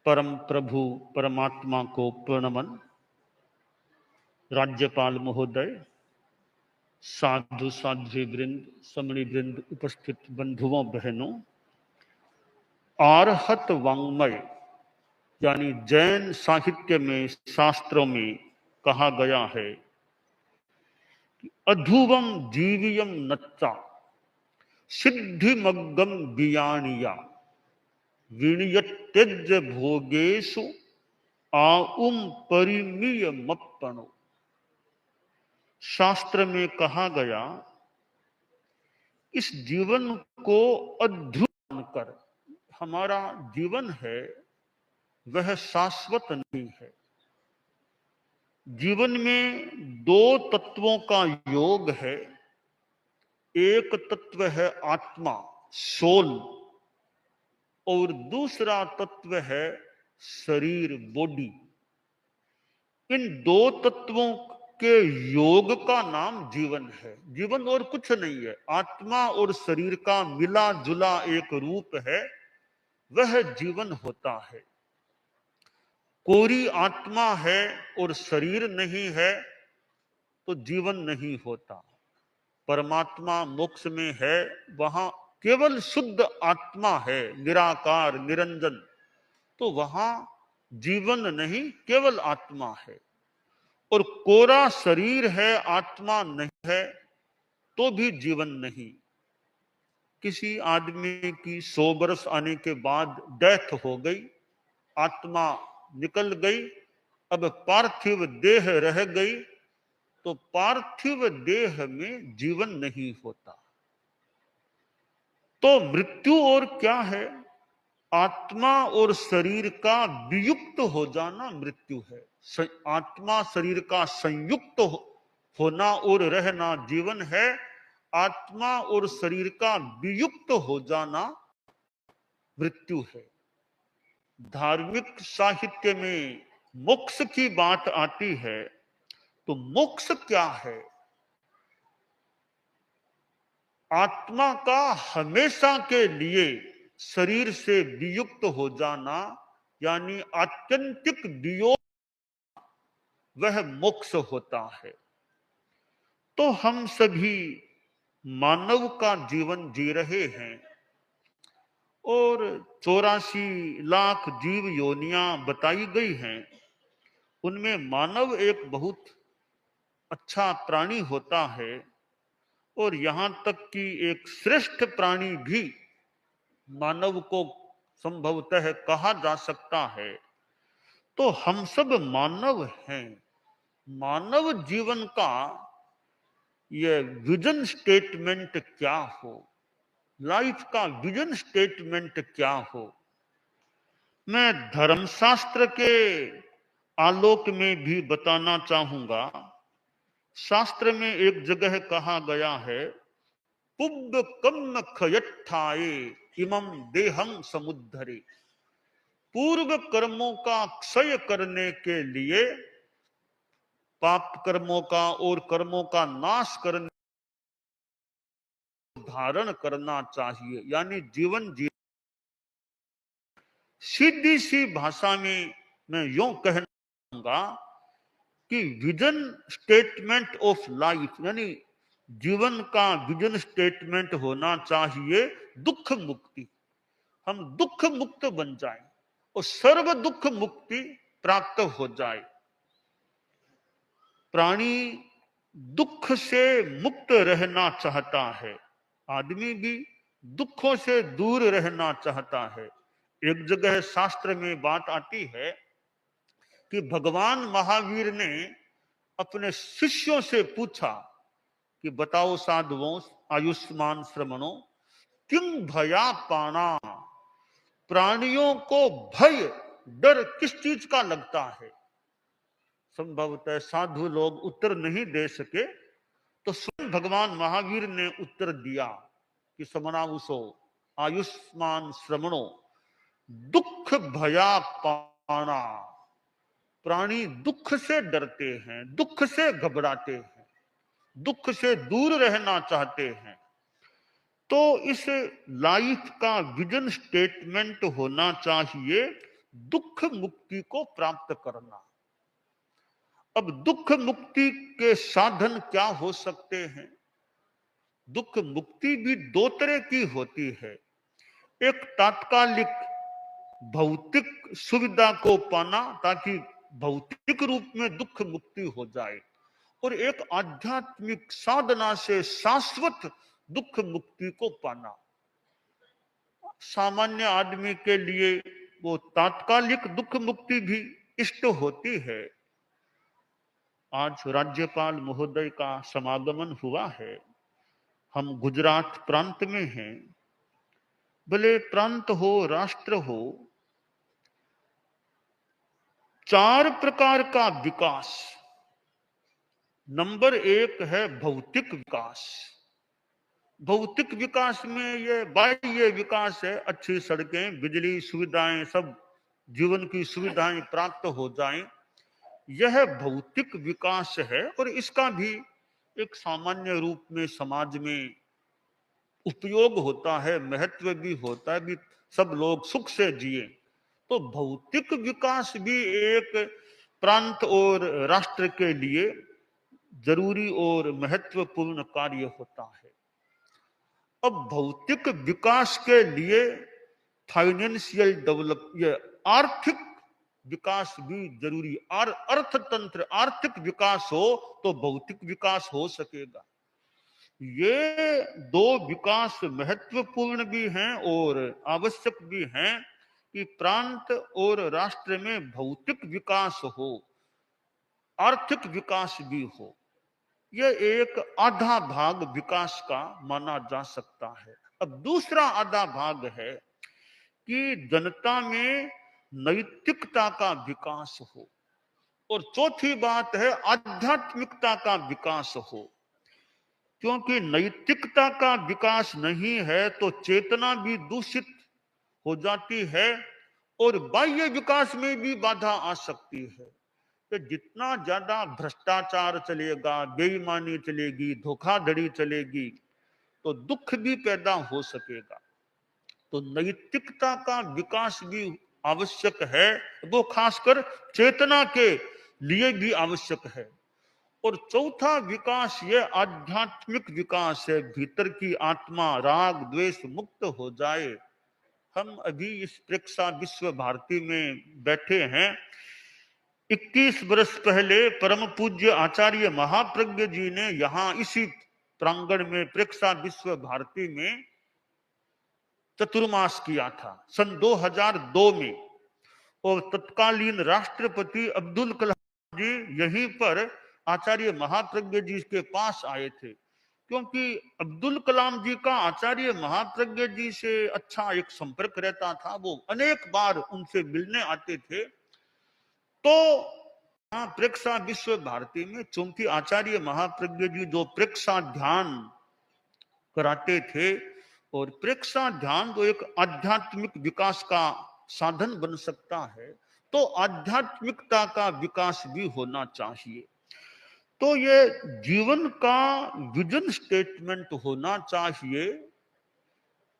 परम प्रभु परमात्मा को प्रणमन। राज्यपाल महोदय, साधु साध्वी वृंद, समणी वृंद, उपस्थित बंधुओं बहनों, आर्हत वांग्मय यानी जैन साहित्य में, शास्त्रों में कहा गया है कि अधुवम जीवियम नच्चा सिद्धिमग्गम बियाणिया विनियत्यज भोगेषु आउम परिमीय मप्पणो। शास्त्र में कहा गया, इस जीवन को अधूरा मानकर, हमारा जीवन है वह शाश्वत नहीं है। जीवन में दो तत्वों का योग है। एक तत्व है आत्मा, सोल, और दूसरा तत्व है शरीर, बॉडी। इन दो तत्वों के योग का नाम जीवन है। जीवन और कुछ नहीं है, आत्मा और शरीर का मिला जुला एक रूप है, वह जीवन होता है। कोरी आत्मा है और शरीर नहीं है तो जीवन नहीं होता। परमात्मा मोक्ष में है, वहां केवल शुद्ध आत्मा है, निराकार निरंजन, तो वहां जीवन नहीं, केवल आत्मा है। और कोरा शरीर है, आत्मा नहीं है, तो भी जीवन नहीं। किसी आदमी की 100 वर्ष आने के बाद डेथ हो गई, आत्मा निकल गई, अब पार्थिव देह रह गई, तो पार्थिव देह में जीवन नहीं होता। तो मृत्यु और क्या है? आत्मा और शरीर का वियुक्त हो जाना मृत्यु है। आत्मा शरीर का संयुक्त होना और रहना जीवन है। आत्मा और शरीर का वियुक्त हो जाना मृत्यु है। धार्मिक साहित्य में मोक्ष की बात आती है, तो मोक्ष क्या है? आत्मा का हमेशा के लिए शरीर से वियुक्त हो जाना, यानी आत्यंतिक वियोग, वह मोक्ष होता है। तो हम सभी मानव का जीवन जी रहे हैं और 84 लाख जीव योनियां बताई गई हैं। उनमें मानव एक बहुत अच्छा प्राणी होता है, और यहां तक कि एक श्रेष्ठ प्राणी भी मानव को संभवतः कहा जा सकता है। तो हम सब मानव हैं। मानव जीवन का यह विजन स्टेटमेंट क्या हो, लाइफ का विजन स्टेटमेंट क्या हो, मैं धर्मशास्त्र के आलोक में भी बताना चाहूंगा। शास्त्र में एक जगह कहा गया है, पुब्ब कम्म खयट्ठाए इमं देहं समुद्धरे। पूर्व कर्मों का क्षय करने के लिए, पाप कर्मों का और कर्मों का नाश करने धारण करना चाहिए, यानी जीवन जी। सीधी सी भाषा में मैं यूं कहना चाहूंगा कि विजन स्टेटमेंट ऑफ लाइफ, यानी जीवन का विजन स्टेटमेंट होना चाहिए दुख मुक्ति। हम दुख मुक्त बन जाएं और सर्व दुख मुक्ति प्राप्त हो जाए। प्राणी दुख से मुक्त रहना चाहता है, आदमी भी दुखों से दूर रहना चाहता है। एक जगह शास्त्र में बात आती है कि भगवान महावीर ने अपने शिष्यों से पूछा कि बताओ साधुओं, आयुष्मान श्रमणों, किम भया पाना, प्राणियों को भय डर किस चीज का लगता है? संभवतः साधु लोग उत्तर नहीं दे सके, तो स्वयं भगवान महावीर ने उत्तर दिया कि समनाउसो आयुष्मान श्रमणो, दुख भया पाना। प्राणी दुख से डरते हैं, दुख से घबराते हैं, दुख से दूर रहना चाहते हैं। तो इस लाइफ का विजन स्टेटमेंट होना चाहिए दुख मुक्ति को प्राप्त करना। अब दुख मुक्ति के साधन क्या हो सकते हैं? दुख मुक्ति भी दो तरह की होती है। एक तात्कालिक भौतिक सुविधा को पाना ताकि भौतिक रूप में दुख मुक्ति हो जाए, और एक आध्यात्मिक साधना से शाश्वत दुख मुक्ति को पाना। सामान्य आदमी के लिए वो तात्कालिक दुख मुक्ति भी इष्ट होती है। आज राज्यपाल महोदय का समागमन हुआ है। हम गुजरात प्रांत में हैं। भले प्रांत हो, राष्ट्र हो, 4 प्रकार का विकास। नंबर 1 है भौतिक विकास। भौतिक विकास में ये बाह्य विकास है, अच्छी सड़कें, बिजली सुविधाएं, सब जीवन की सुविधाएं प्राप्त हो जाएं, यह भौतिक विकास है। और इसका भी एक सामान्य रूप में समाज में उपयोग होता है, महत्व भी होता है, भी सब लोग सुख से जिए। तो भौतिक विकास भी एक प्रांत और राष्ट्र के लिए जरूरी और महत्वपूर्ण कार्य होता है। अब भौतिक विकास के लिए फाइनेंशियल डेवलपमेंट, आर्थिक विकास भी जरूरी। और अर्थतंत्र, आर्थिक विकास हो तो भौतिक विकास हो सकेगा। ये दो विकास महत्वपूर्ण भी हैं और आवश्यक भी हैं कि प्रांत और राष्ट्र में भौतिक विकास हो, आर्थिक विकास भी हो। यह एक आधा भाग विकास का माना जा सकता है। अब दूसरा आधा भाग है कि जनता में नैतिकता का विकास हो, और चौथी बात है आध्यात्मिकता का विकास हो। क्योंकि नैतिकता का विकास नहीं है तो चेतना भी दूषित हो जाती है और बाह्य विकास में भी बाधा आ सकती है। तो जितना ज्यादा भ्रष्टाचार चलेगा, बेईमानी चलेगी, धोखाधड़ी चलेगी, तो दुख भी पैदा हो सकेगा। तो नैतिकता का विकास भी आवश्यक है, वो खासकर चेतना के लिए भी आवश्यक है। और चौथा विकास ये आध्यात्मिक विकास है, भीतर की आत्मा राग द्वेष मुक्त हो जाए। हम अभी इस प्रेक्षा विश्व भारती में बैठे हैं। 21 वर्ष पहले परम पूज्य आचार्य महाप्रज्ञ जी ने यहाँ इसी प्रांगण में प्रेक्षा विश्व भारती में चतुर्मास किया था सन 2002 में। और तत्कालीन राष्ट्रपति अब्दुल कलाम जी यहीं पर आचार्य महाप्रज्ञ जी के पास आए थे, क्योंकि अब्दुल कलाम जी का आचार्य महाप्रज्ञ जी से अच्छा एक संपर्क रहता था। वो अनेक बार उनसे मिलने आते थे। तो प्रेक्षा विश्व भारती में चूंकि आचार्य महाप्रज्ञ जी जो प्रेक्षा ध्यान कराते थे, और प्रेक्षा ध्यान तो एक आध्यात्मिक विकास का साधन बन सकता है, तो आध्यात्मिकता का विकास भी होना चाहिए। तो ये जीवन का विजन स्टेटमेंट होना चाहिए।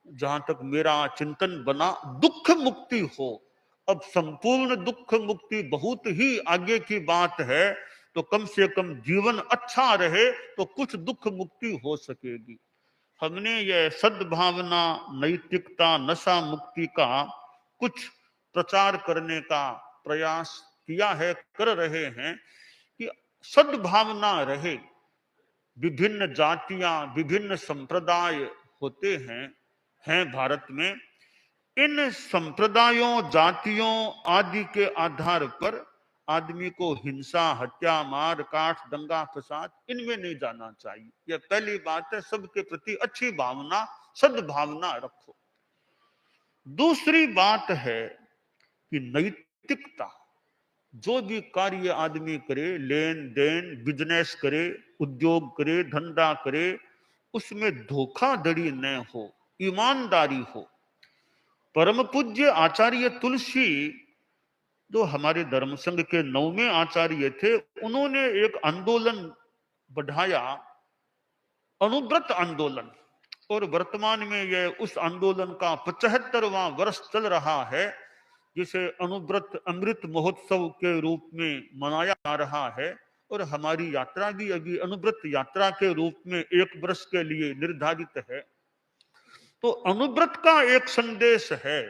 जहां तक मेरा चिंतन बना, दुख मुक्ति हो। अब संपूर्ण दुख मुक्ति बहुत ही आगे की बात है, तो कम से कम जीवन अच्छा रहे तो कुछ दुख मुक्ति हो सकेगी। हमने यह सद्भावना, नैतिकता, नशा मुक्ति का कुछ प्रचार करने का प्रयास किया है, कर रहे हैं कि सद्भावना रहे। विभिन्न जातियां, विभिन्न संप्रदाय होते हैं भारत में। इन संप्रदायों, जातियों आदि के आधार पर आदमी को हिंसा, हत्या, मार काट, दंगा फसाद इनमें नहीं जाना चाहिए। यह पहली बात है। सबके प्रति अच्छी भावना, सद्भावना रखो। दूसरी बात है कि नैतिकता। जो भी कार्य आदमी करे, लेन देन, बिजनेस करे, उद्योग करे, धंधा करे, उसमें धोखाधड़ी न हो, ईमानदारी हो। परम पूज्य आचार्य तुलसी जो हमारे धर्म संघ के 9वें आचार्य थे, उन्होंने एक आंदोलन बढ़ाया, अनुव्रत आंदोलन। और वर्तमान में यह उस आंदोलन का 75वां वर्ष चल रहा है। जिसे अनुव्रत अमृत महोत्सव के रूप में मनाया जा रहा है, और हमारी यात्रा भी अभी अनुव्रत यात्रा के रूप में 1 वर्ष के लिए निर्धारित है। तो अनुव्रत का एक संदेश है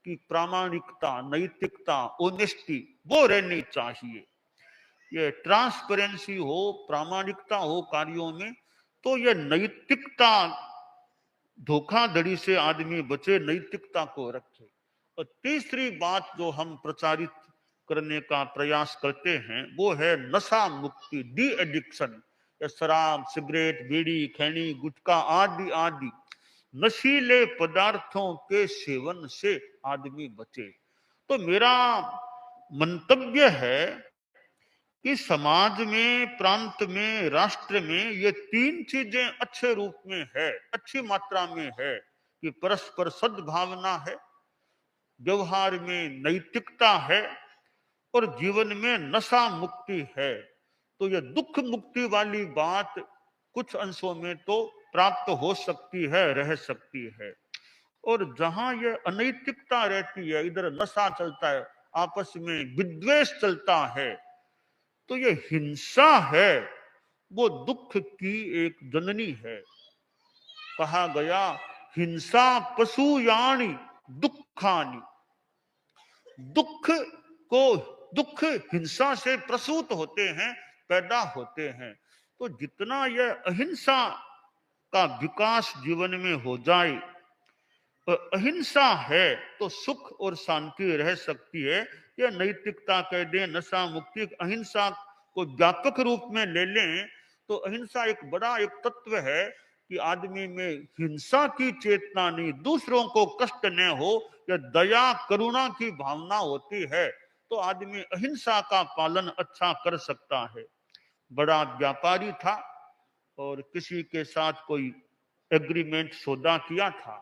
कि प्रामाणिकता, नैतिकता, ऑनेस्टी वो रहनी चाहिए। ये ट्रांसपेरेंसी हो, प्रामाणिकता हो कार्यों में, तो ये नैतिकता, धोखाधड़ी से आदमी बचे, नैतिकता को रखे। और तीसरी बात जो हम प्रचारित करने का प्रयास करते हैं वो है नशा मुक्ति, डी एडिक्शन। शराब, सिगरेट, बीड़ी, खैनी, गुटखा आदि आदि नशीले पदार्थों के सेवन से आदमी बचे। तो मेरा मंतव्य है कि समाज में, प्रांत में, राष्ट्र में ये 3 चीजें अच्छे रूप में है, अच्छी मात्रा में है कि परस्पर सद्भावना है, व्यवहार में नैतिकता है, और जीवन में नशा मुक्ति है। तो ये दुख मुक्ति वाली बात कुछ अंशों में तो प्राप्त हो सकती है, रह सकती है। और जहां ये अनैतिकता रहती है, इधर नशा चलता है, आपस में विद्वेष चलता है, तो ये हिंसा है, वो दुख की एक जननी है। कहा गया हिंसा पशुयानी दुखानी। दुख हिंसा से प्रसूत होते हैं, पैदा होते हैं। तो जितना यह अहिंसा का विकास जीवन में हो जाए, अहिंसा है तो सुख और शांति रह सकती है। यह नैतिकता कह दें, नशा मुक्ति, अहिंसा को व्यापक रूप में ले लें तो अहिंसा एक बड़ा एक तत्व है कि आदमी में हिंसा की चेतना नहीं, दूसरों को कष्ट न हो, या दया करुणा की भावना होती है तो आदमी अहिंसा का पालन अच्छा कर सकता है। बड़ा व्यापारी था और किसी के साथ कोई एग्रीमेंट, सौदा किया था।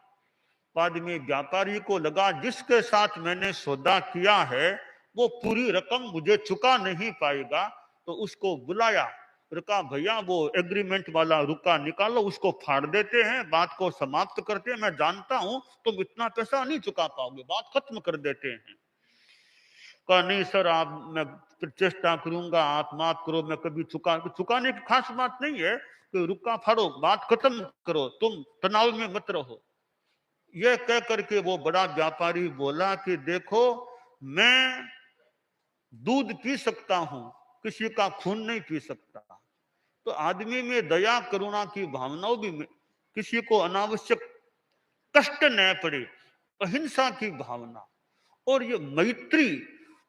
बाद में व्यापारी को लगा जिसके साथ मैंने सौदा किया है वो पूरी रकम मुझे चुका नहीं पाएगा, तो उसको बुलाया और कहा भैया वो एग्रीमेंट वाला रुका निकालो, उसको फाड़ देते हैं, बात को समाप्त करते हैं। मैं जानता हूं तुम इतना पैसा नहीं चुका पाओगे, बात खत्म कर देते हैं। कहा नहीं सर, आप, मैं चेष्टा करूंगा, आप माफ करो, मैं कभी चुकाने की खास बात नहीं है कि रुका फाड़ो, बात खत्म करो, तुम तनाव में मत रहो। यह कह करके वो बड़ा व्यापारी बोला कि देखो मैं दूध पी सकता हूं, किसी का खून नहीं पी सकता। तो आदमी में दया करुणा की भावनाओं भी, किसी को अनावश्यक कष्ट न पड़े, अहिंसा की भावना, और ये मैत्री,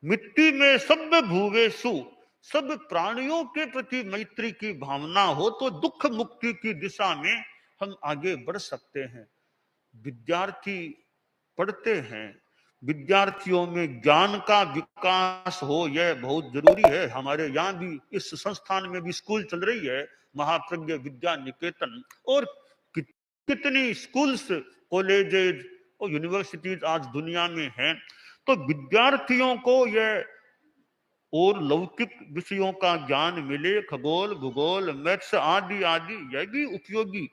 मिट्टी में सब भूवेशु, सब प्राणियों के प्रति मैत्री की भावना हो तो दुख मुक्ति की दिशा में हम आगे बढ़ सकते हैं। विद्यार्थी पढ़ते हैं, विद्यार्थियों में ज्ञान का विकास हो, यह बहुत जरूरी है। हमारे यहाँ भी इस संस्थान में भी स्कूल चल रही है, महाप्रज्ञ विद्या निकेतन, और कितनी स्कूल्स, कॉलेजेस और यूनिवर्सिटीज आज दुनिया में हैं। तो विद्यार्थियों को यह और लौकिक विषयों का ज्ञान मिले, खगोल, भूगोल, मैथ्स आदि आदि, यह भी उपयोगी,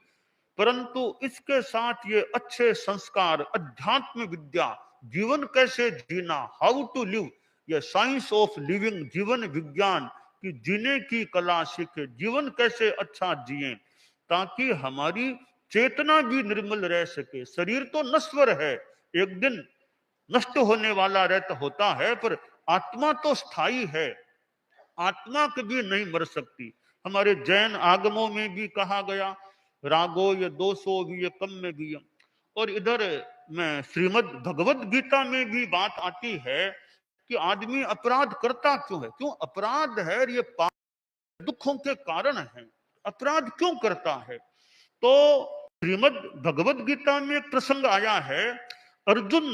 परंतु इसके साथ ये अच्छे संस्कार, अध्यात्म विद्या, जीवन कैसे जीना, हाउ टू लिव, ये साइंस ऑफ लिविंग, जीवन विज्ञान की जीने की कला सीखे, जीवन कैसे अच्छा जिए, ताकि हमारी चेतना भी निर्मल रह सके। शरीर तो नश्वर है, एक दिन नष्ट होने वाला रहता होता है, पर आत्मा तो स्थायी है, आत्मा कभी नहीं मर सकती। हमारे जैन आगमों में भी कहा गया रागो ये दोषो भी ये कम में भी। और इधर में श्रीमद् भगवत गीता में भी बात आती है कि आदमी अपराध करता क्यों है, क्यों अपराध है, ये पाप दुखों के कारण है, अपराध क्यों करता है। तो श्रीमद् भगवत गीता में एक प्रसंग आया है, अर्जुन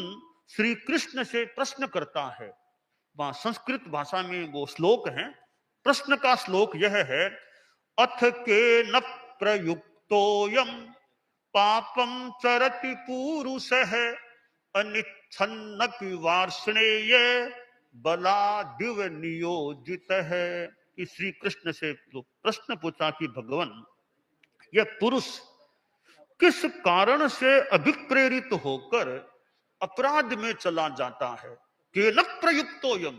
श्री कृष्ण से प्रश्न करता है, वहां संस्कृत भाषा में वो श्लोक है। प्रश्न का श्लोक यह है, अथ के न प्रयुक्तोयम पापम चरति पुरुषः अनिच्छन्नपि वार्ष्णेय बलादिव नियोजित है। कि श्री कृष्ण से प्रश्न पूछा कि भगवान, यह पुरुष किस कारण से अभिप्रेरित होकर अपराध में चला जाता है, केन प्रयुक्तोयम,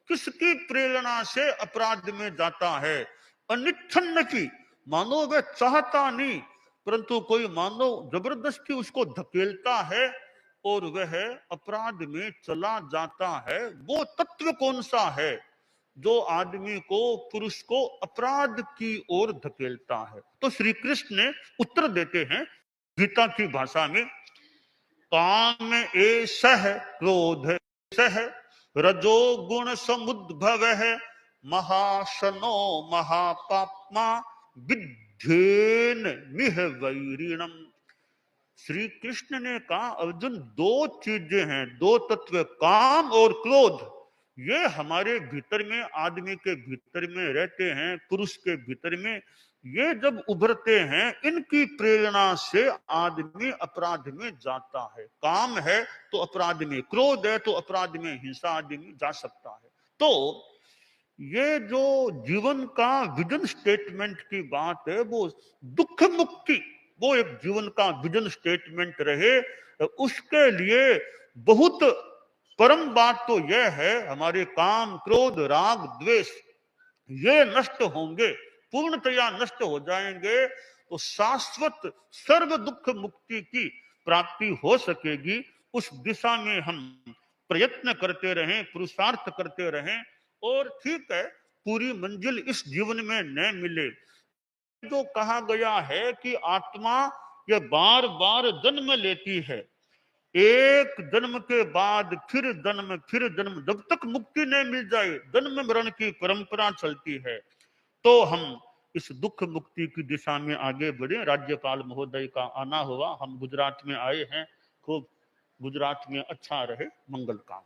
किसकी प्रेरणा से अपराध में जाता है। अनिच्छन्न की, मानो वह चाहता नहीं, परंतु कोई मानव जबरदस्ती उसको धकेलता है और वह अपराध में चला जाता है। वो तत्व कौन सा है जो आदमी को, पुरुष को अपराध की ओर धकेलता है। तो श्री कृष्ण ने उत्तर देते हैं गीता की भाषा में, काम एषः क्रोध एषः रजोगुण समुद्भव है, महाशनो महापाप्मा विद्धेन मिह वैरिणम। श्री कृष्ण ने कहा अर्जुन, दो चीजें हैं, दो तत्व, काम और क्रोध, ये हमारे भीतर में, आदमी के भीतर में रहते हैं, पुरुष के भीतर में। ये जब उभरते हैं, इनकी प्रेरणा से आदमी अपराध में जाता है। काम है तो अपराध में, क्रोध है तो अपराध में, हिंसा आदमी जा सकता है। तो ये जो जीवन का विजन स्टेटमेंट की बात है, वो दुख मुक्ति, वो एक जीवन का विजन स्टेटमेंट रहे, उसके लिए बहुत परम बात तो यह है, हमारे काम क्रोध राग द्वेष ये नष्ट होंगे, पूर्णतया नष्ट हो जाएंगे, तो शाश्वत सर्व दुख मुक्ति की प्राप्ति हो सकेगी। उस दिशा में हम प्रयत्न करते रहें, पुरुषार्थ करते रहें। और ठीक है, पूरी मंजिल इस जीवन में न मिले, जो कहा गया है कि आत्मा ये बार बार जन्म लेती है, एक जन्म के बाद फिर जन्म, फिर जन्म, जब तक मुक्ति नहीं मिल जाए, जन्म मरण की परंपरा चलती है। तो हम इस दुख मुक्ति की दिशा में आगे बढ़े। राज्यपाल महोदय का आना हुआ, हम गुजरात में आए हैं, खूब गुजरात में अच्छा रहे, मंगल काम।